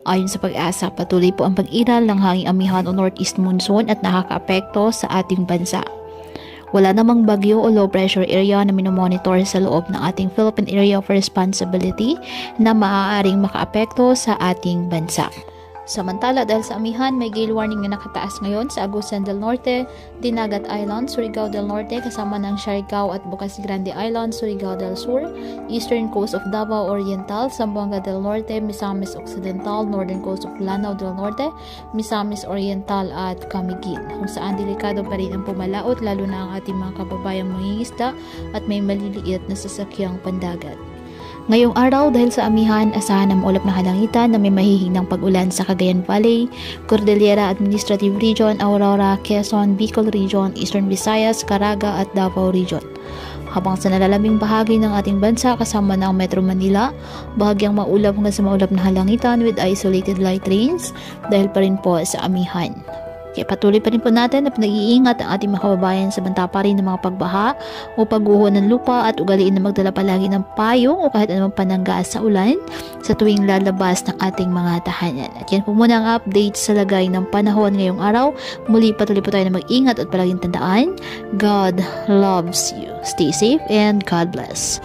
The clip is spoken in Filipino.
Ayon sa Pag-asa, patuloy po ang pag-iral ng hanging amihan o northeast monsoon at nakakaapekto sa ating bansa. Wala namang bagyo o low pressure area na minomonitor sa loob ng ating Philippine Area of Responsibility na maaaring makaapekto sa ating bansa. Samantala, dahil sa amihan, may gale warning na nakataas ngayon sa Agusan del Norte, Dinagat Island, Surigao del Norte kasama ng Siargao at Bocas Grande Island, Surigao del Sur, Eastern Coast of Davao Oriental, Zamboanga del Norte, Misamis Occidental, Northern Coast of Lanao del Norte, Misamis Oriental at Camiguin, kung saan delikado pa rin ang pumalaot lalo na ang ating mga kababayang mangingisda at may maliliit na sasakyang pandagat. Ngayong araw, dahil sa amihan, asahan ang maulap na halangitan na may mahihinang pag-ulan sa Cagayan Valley, Cordillera Administrative Region, Aurora, Quezon, Bicol Region, Eastern Visayas, Caraga at Davao Region. Habang sa nalalaming bahagi ng ating bansa kasama ng Metro Manila, bahagyang maulap hanggang sa maulap na halangitan with isolated light rains dahil pa rin po sa amihan. Kaya patuloy pa rin po natin na pinag-iingat ang ating mga kababayan sa banta pa rin ng mga pagbaha o pagguho ng lupa at ugaliin na magdala palagi ng payong o kahit anumang panangga sa ulan sa tuwing lalabas ng ating mga tahanan. At yan po muna ang update sa lagay ng panahon ngayong araw. Muli patuloy po tayo na mag-ingat at palaging tandaan, God loves you. Stay safe and God bless.